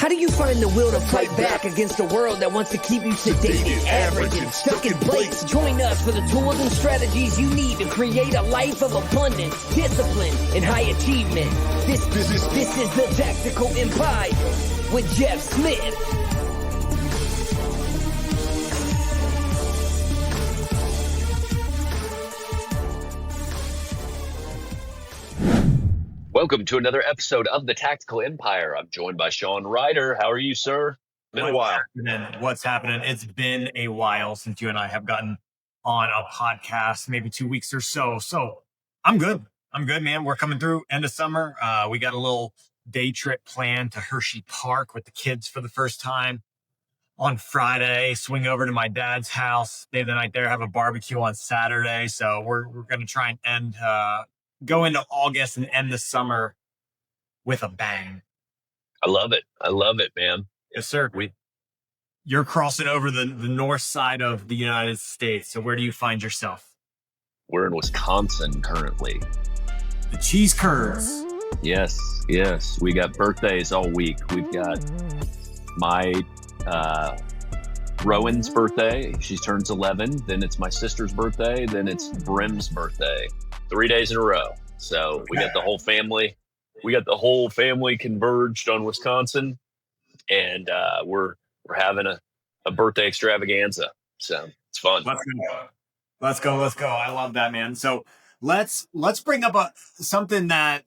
How do you find the will to fight back against a world that wants to keep you sedated, average, and stuck in place? Join us for the tools and strategies you need to create a life of abundance, discipline, and high achievement. This is the Tactical Empire with Jeff Smith. Welcome to another episode of the Tactical Empire. I'm joined by Shawn Rider. How are you, sir? Been a while. What's happening? It's been a while since you and I have gotten on a podcast, maybe 2 weeks or so. So I'm good. I'm good, man. We're coming through end of summer. We got a little day trip planned to Hershey Park with the kids for the first time on Friday. Swing over to my dad's house, stay the night there, have a barbecue on Saturday. So we're going to try and go into August and end the summer with a bang. I love it. I love it, man. Yes, sir. You're crossing over the north side of the United States. So where do you find yourself? We're in Wisconsin currently. The cheese curds. Yes. We got birthdays all week. We've got my Rowan's birthday. She turns 11. Then it's my sister's birthday. Then it's Brim's birthday. 3 days in a row. So we got the whole family. We got the whole family converged on Wisconsin, and we're having a birthday extravaganza. So it's fun. Let's go. I love that, man. So let's bring up something that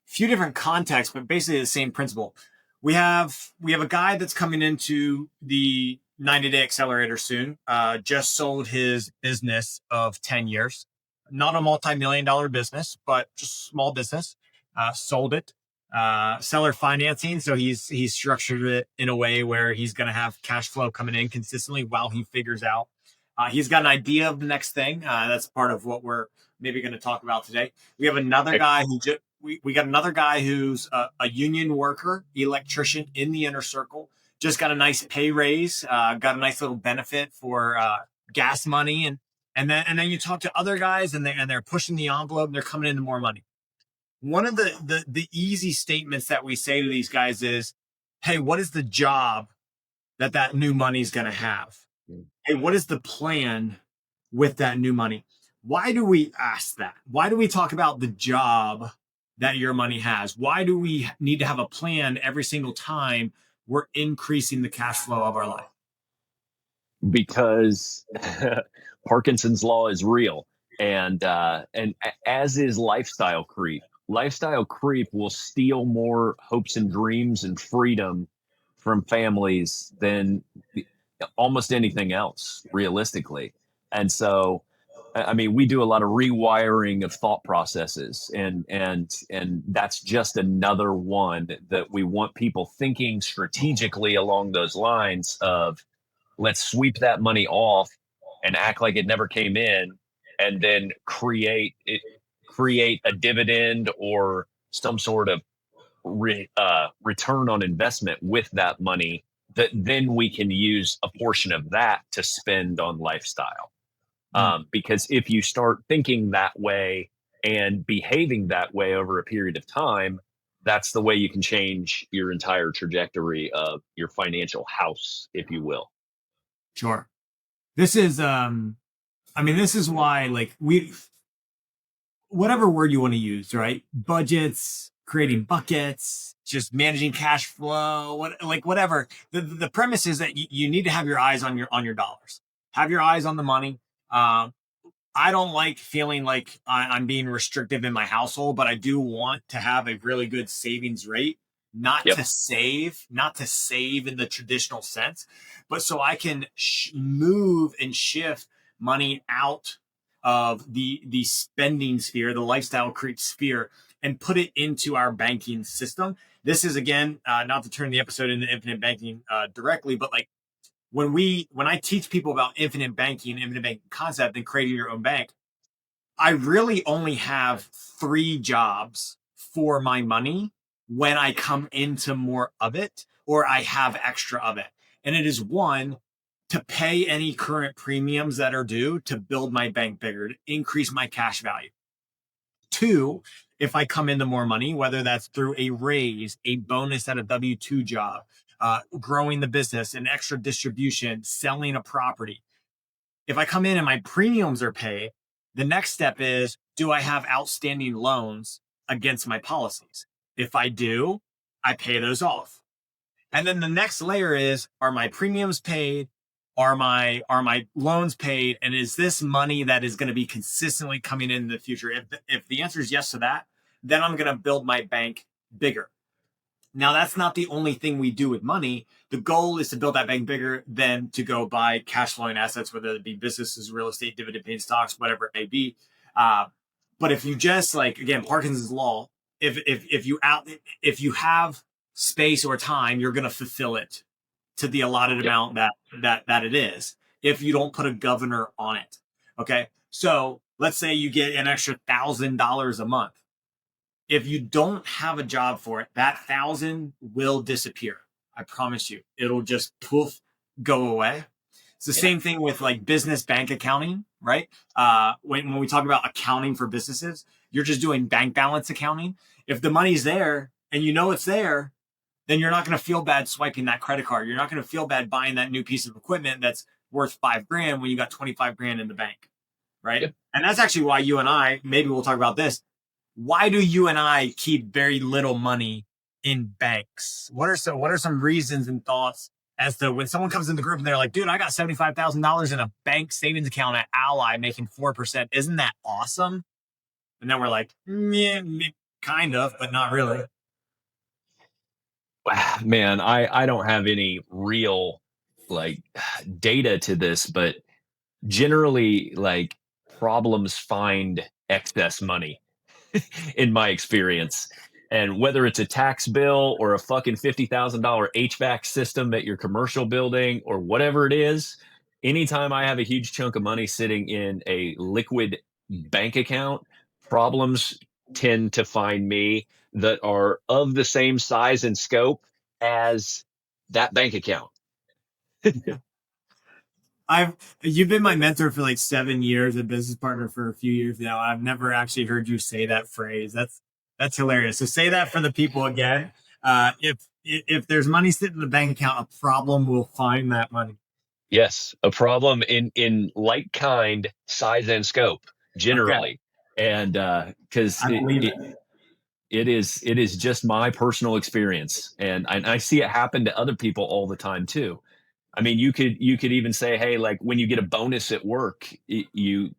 few different contexts, but basically the same principle. We have a guy that's coming into the 90-day accelerator soon. Just sold his business of 10 years. Not a multi-million-dollar business, but just small business. Sold it. Seller financing. So he's structured it in a way where he's going to have cash flow coming in consistently while he figures out. He's got an idea of the next thing. That's part of what we're maybe going to talk about today. We have another guy we got another guy who's a union worker, electrician in the inner circle. Just got a nice pay raise. Got a nice little benefit for gas money, and then you talk to other guys and they're pushing the envelope and they're coming into more money. One of the easy statements that we say to these guys is, hey, what is the job that new money is going to have? Hey, what is the plan with that new money? Why do we ask that? Why do we talk about the job that your money has? Why do we need to have a plan every single time we're increasing the cash flow of our life? Because Parkinson's law is real, and as is lifestyle creep. Lifestyle creep will steal more hopes and dreams and freedom from families than almost anything else, realistically. And so, I mean, we do a lot of rewiring of thought processes, and that's just another one that we want people thinking strategically along those lines of, let's sweep that money off and act like it never came in, and then create a dividend or some sort of return on investment with that money that then we can use a portion of that to spend on lifestyle. Because if you start thinking that way and behaving that way over a period of time, that's the way you can change your entire trajectory of your financial house, if you will. Sure. This is, this is why, like, whatever word you want to use, right? Budgets, creating buckets, just managing cash flow, whatever. The premise is that you need to have your eyes on your dollars, have your eyes on the money. I don't like feeling like I'm being restrictive in my household, but I do want to have a really good savings rate, not to save in the traditional sense, but so I can move and shift money out of the spending sphere, the lifestyle creep sphere, and put it into our banking system. This is, again, not to turn the episode into infinite banking directly, but like when I teach people about infinite banking concept and creating your own bank, I really only have 3 jobs for my money when I come into more of it or I have extra of it. And it is 1, to pay any current premiums that are due to build my bank bigger, to increase my cash value. 2 if I come into more money, whether that's through a raise, a bonus at a W-2 job, growing the business, an extra distribution, selling a property. If I come in and my premiums are paid, the next step is, do I have outstanding loans against my policies? If I do, I pay those off. And then the next layer is, are my premiums paid? Are my loans paid? And is this money that is going to be consistently coming in the future? If the answer is yes to that, then I'm going to build my bank bigger. Now, that's not the only thing we do with money. The goal is to build that bank bigger than to go buy cash flowing assets, whether it be businesses, real estate, dividend paying stocks, whatever it may be. But if you just like, again, Parkinson's law, if you have space or time, you're going to fulfill it to the allotted amount that it is, if you don't put a governor on it. Okay. So let's say you get an extra $1,000 a month. If you don't have a job for it, that 1,000 will disappear. I promise you, it'll just poof, go away. It's the same thing with like business bank accounting, right? When we talk about accounting for businesses, you're just doing bank balance accounting. If the money's there and you know it's there, then you're not going to feel bad swiping that credit card. You're not going to feel bad buying that new piece of equipment that's worth $5,000 when you got 25 grand in the bank, right? Yep. And that's actually why you and I, maybe we'll talk about this. Why do you and I keep very little money in banks? What are some reasons and thoughts as to when someone comes in the group and they're like, dude, I got $75,000 in a bank savings account at Ally making 4%. Isn't that awesome? And then we're like, yeah, kind of, but not really. Man, I don't have any real like data to this, but generally like problems find excess money in my experience. And whether it's a tax bill or a fucking $50,000 HVAC system at your commercial building or whatever it is, anytime I have a huge chunk of money sitting in a liquid bank account, problems tend to find me that are of the same size and scope as that bank account. You've been my mentor for like 7 years, a business partner for a few years now. I've never actually heard you say that phrase. That's hilarious. So say that for the people again. If there's money sitting in the bank account, a problem will find that money. Yes, a problem in like kind, size and scope generally. Okay. And because it is just my personal experience, and I see it happen to other people all the time too. I mean, you could even say, hey, like when you get a bonus at work, you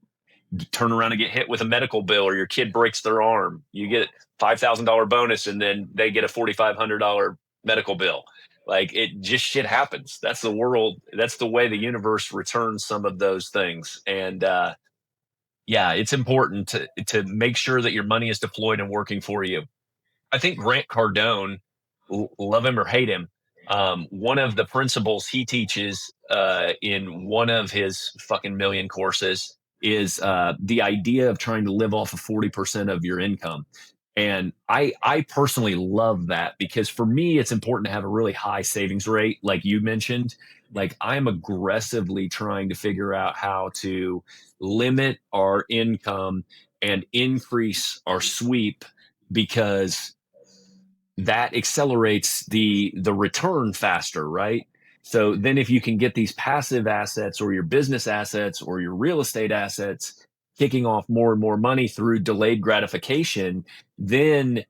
turn around and get hit with a medical bill, or your kid breaks their arm, you get $5,000 bonus, and then they get a $4,500 medical bill. Like it just shit happens. That's the world. That's the way the universe returns some of those things. And yeah, it's important to make sure that your money is deployed and working for you. I think Grant Cardone, love him or hate him, one of the principles he teaches in one of his fucking million courses is the idea of trying to live off of 40% of your income. And I personally love that, because for me, it's important to have a really high savings rate. Like you mentioned, like I'm aggressively trying to figure out how to limit our income and increase our sweep, because that accelerates the return faster, right? So then if you can get these passive assets or your business assets or your real estate assets kicking off more and more money through delayed gratification, then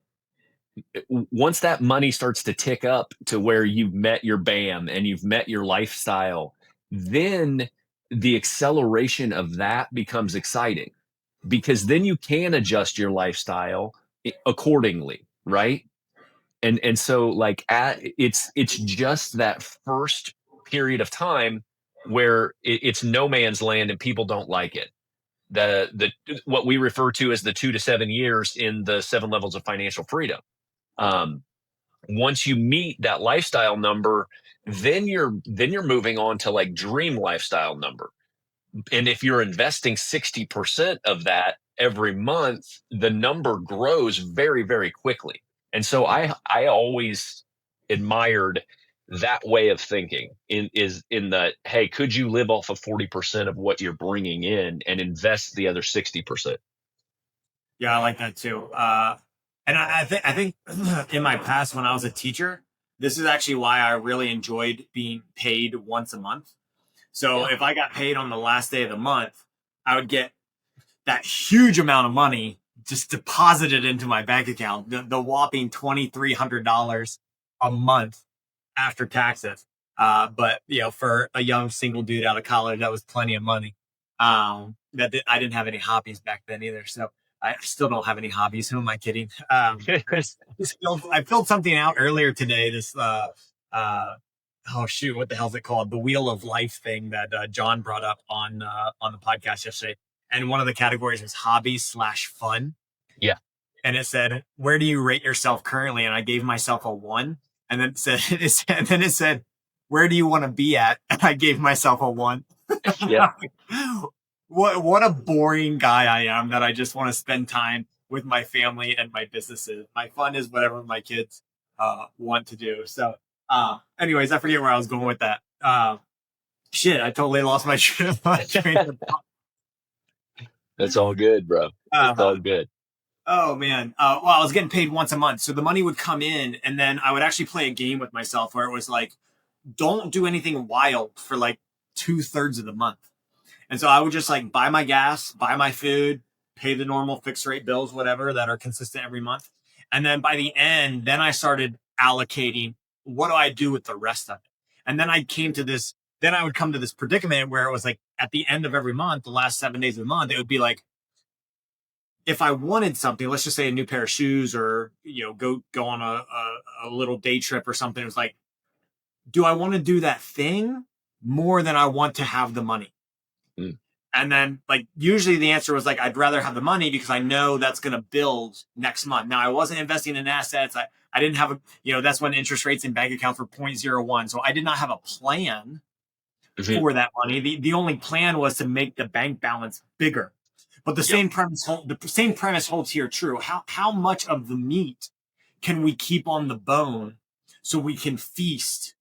once that money starts to tick up to where you've met your BAM and you've met your lifestyle, then the acceleration of that becomes exciting, because then you can adjust your lifestyle accordingly, right? And so like it's just that first period of time where it's no man's land and people don't like it. The what we refer to as the 2 to 7 years in the 7 levels of financial freedom. Once you meet that lifestyle number, then you're moving on to like dream lifestyle number. And if you're investing 60% of that every month, the number grows very, very quickly. And so I always admired that way of thinking in that, hey, could you live off of 40% of what you're bringing in and invest the other 60%? Yeah, I like that too. And I think in my past when I was a teacher, this is actually why I really enjoyed being paid once a month. So Yeah. if I got paid on the last day of the month, I would get that huge amount of money just deposited into my bank account, the whopping $2,300 a month after taxes. But you know, for a young single dude out of college, that was plenty of money. I didn't have any hobbies back then either, so I still don't have any hobbies. Who am I kidding? I filled something out earlier today. This oh shoot, what the hell's it called? The Wheel of Life thing that John brought up on the podcast yesterday. And one of the categories was hobbies/fun. Yeah. And it said, "Where do you rate yourself currently?" And I gave myself a 1. And then it said, "Where do you want to be at?" And I gave myself a 1. Yeah. What a boring guy I am that I just want to spend time with my family and my businesses. My fun is whatever my kids want to do. So, anyways, I forget where I was going with that. Shit, I totally lost my train of thought. That's all good, bro. That's all good. Oh man. Well, I was getting paid once a month. So the money would come in and then I would actually play a game with myself where it was like, don't do anything wild for like 2/3 of the month. And so I would just like buy my gas, buy my food, pay the normal fixed rate bills, whatever that are consistent every month. And then by the end, then I started allocating what do I do with the rest of it? And then then I would come to this predicament where it was like at the end of every month, the last 7 days of the month, it would be like, if I wanted something, let's just say a new pair of shoes or, you know, go on a little day trip or something. It was like, do I want to do that thing more than I want to have the money? Mm. And then like, usually the answer was like, I'd rather have the money because I know that's going to build next month. Now I wasn't investing in assets. I didn't have that's when interest rates in bank accounts were 0.01. So I did not have a plan for that money. The only plan was to make the bank balance bigger. But the same premise holds here true. How much of the meat can we keep on the bone so we can feast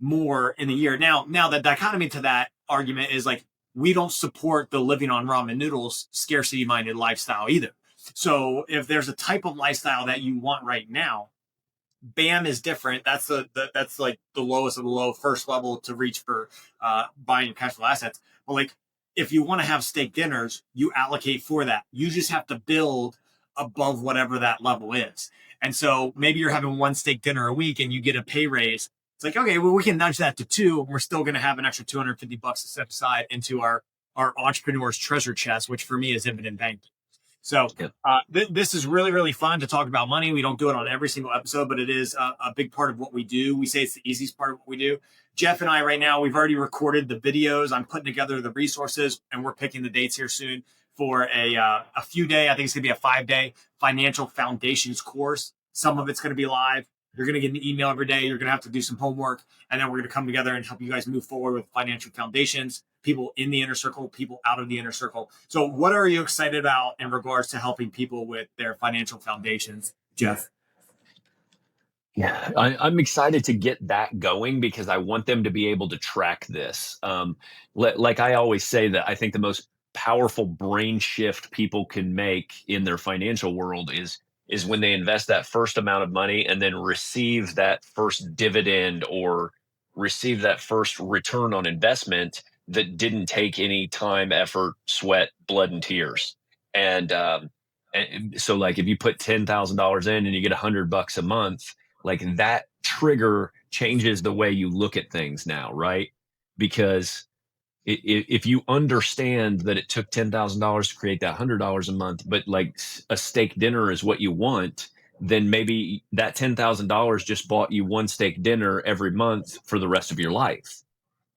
more in a year? Now the dichotomy to that argument is like, we don't support the living on ramen noodles, scarcity minded lifestyle either. So if there's a type of lifestyle that you want right now, BAM is different. That's that's like the lowest of the low, first level to reach for buying cash flow assets. But like, if you want to have steak dinners, you allocate for that. You just have to build above whatever that level is. And so maybe you're having one steak dinner a week and you get a pay raise. It's like, okay, well, we can nudge that to 2. And we're still going to have an extra $250 to set aside into our entrepreneur's treasure chest, which for me is Infinite Banking. So this is really, really fun to talk about money. We don't do it on every single episode, but it is a big part of what we do. We say it's the easiest part of what we do. Jeff and I right now, we've already recorded the videos. I'm putting together the resources, and we're picking the dates here soon for a few day. I think it's going to be a 5-day financial foundations course. Some of it's going to be live. You're going to get an email every day. You're going to have to do some homework, and then we're going to come together and help you guys move forward with financial foundations, people in the inner circle, people out of the inner circle. So what are you excited about in regards to helping people with their financial foundations, Jeff? Yeah, I'm excited to get that going because I want them to be able to track this. Like I always say that I think the most powerful brain shift people can make in their financial world is when they invest that first amount of money and then receive that first dividend or receive that first return on investment that didn't take any time, effort, sweat, blood, and tears. And so, like, if you put $10,000 in and you get $100 a month, like that trigger changes the way you look at things now, right? Because if you understand that it took $10,000 to create that $100 a month, but like a steak dinner is what you want, then maybe that $10,000 just bought you one steak dinner every month for the rest of your life.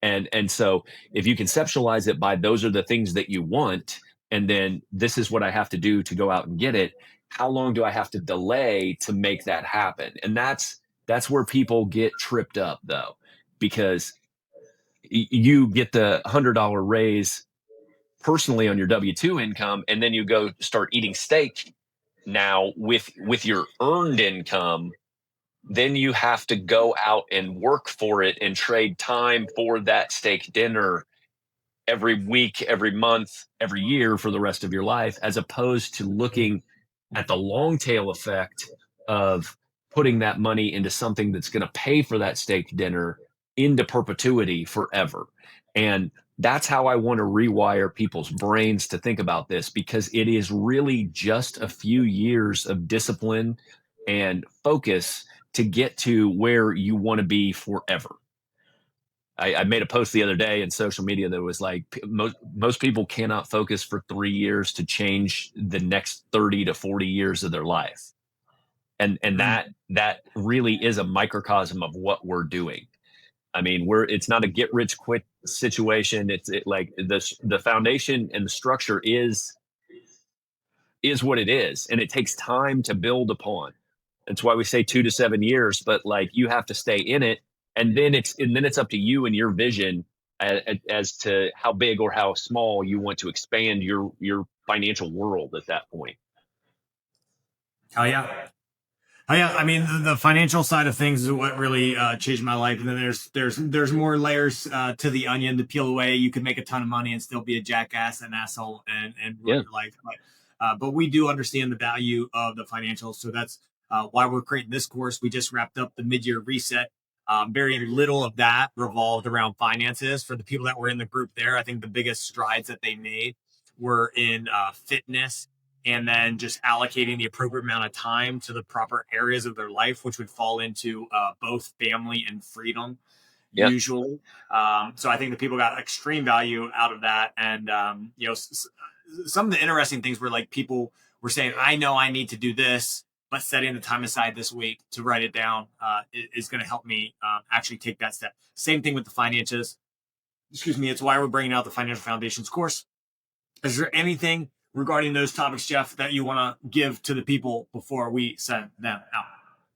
And so if you conceptualize it by those are the things that you want, and then this is what I have to do to go out and get it, how long do I have to delay to make that happen? And that's where people get tripped up, though, because you get the $100 raise personally on your W-2 income, and then you go start eating steak now with your earned income. Then you have to go out and work for it and trade time for that steak dinner every week, every month, every year for the rest of your life, as opposed to looking at the long tail effect of putting that money into something that's going to pay for that steak dinner into perpetuity forever. And that's how I want to rewire people's brains to think about this, because it is really just a few years of discipline and focus to get to where you want to be forever. I made a post the other day in social media that was like, most people cannot focus for 3 years to change the next 30 to 40 years of their life. And that really is a microcosm of what we're doing. I mean, it's not a get rich quick situation. It's like the foundation and the structure is what it is, and it takes time to build upon. That's why we say 2 to 7 years, but like you have to stay in it, and then it's up to you and your vision as to how big or how small you want to expand your financial world at that point. Oh yeah. Oh yeah, I mean the financial side of things is what really changed my life, and then there's more layers to the onion to peel away. You can make a ton of money and still be a jackass, an asshole, and ruin your life. But we do understand the value of the financials, so that's why we're creating this course. We just wrapped up the mid-year reset. Very little of that revolved around finances. For the people that were in the group there, I think the biggest strides that they made were in fitness, and then just allocating the appropriate amount of time to the proper areas of their life, which would fall into both family and freedom, usually. So I think the people got extreme value out of that. And, some of the interesting things were like people were saying, I know I need to do this, but setting the time aside this week to write it down is going to help me actually take that step. Same thing with the finances. Excuse me. It's why we're bringing out the Financial Foundations course. Is there anything regarding those topics, Jeff, that you want to give to the people before we send them out?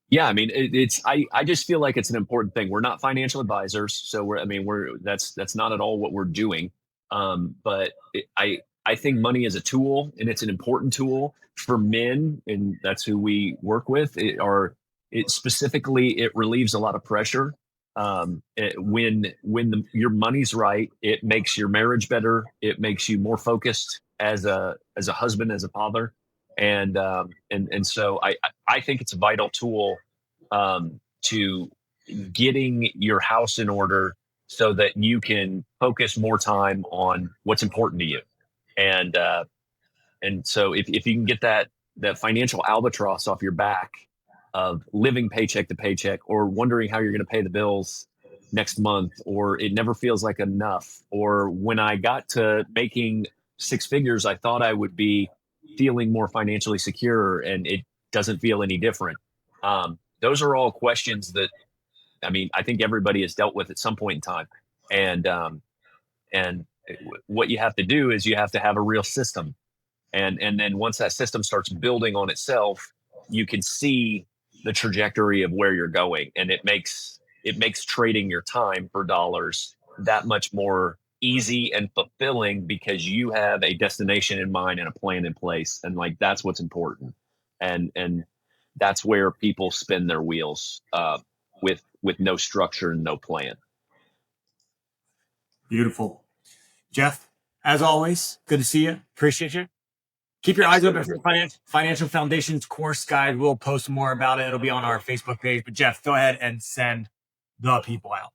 Yeah, I mean, I just feel like it's an important thing. We're not financial advisors, so that's not at all what we're doing. But I think money is a tool, and it's an important tool for men, and that's who we work with. Specifically, it relieves a lot of pressure. When your money's right, it makes your marriage better. It makes you more focused as a husband, as a father, and so I think it's a vital tool to getting your house in order so that you can focus more time on what's important to you, and so if you can get that financial albatross off your back of living paycheck to paycheck, or wondering how you're going to pay the bills next month, or it never feels like enough, or when I got to making 6 figures, I thought I would be feeling more financially secure, and it doesn't feel any different. Those are all questions that, I mean, I think everybody has dealt with at some point in time. And what you have to do is you have to have a real system. And then once that system starts building on itself, you can see the trajectory of where you're going. And it makes trading your time for dollars that much more easy and fulfilling, because you have a destination in mind and a plan in place. And like, that's what's important. And that's where people spin their wheels with no structure and no plan. Beautiful. Jeff, as always, good to see you. Appreciate you. Keep your eyes open for the Financial Foundations course guide. We'll post more about it. It'll be on our Facebook page. But Jeff, go ahead and send the people out.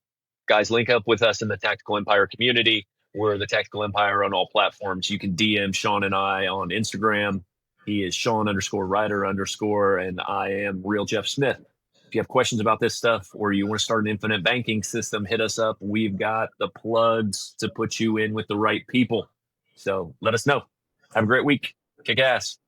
Guys, link up with us in the Tactical Empire community. We're the Tactical Empire on all platforms. You can DM Shawn and I on Instagram. He is Shawn_Rider_, and I am Real Jeff Smith. If you have questions about this stuff, or you want to start an infinite banking system, hit us up. We've got the plugs to put you in with the right people. So let us know. Have a great week. Kick ass.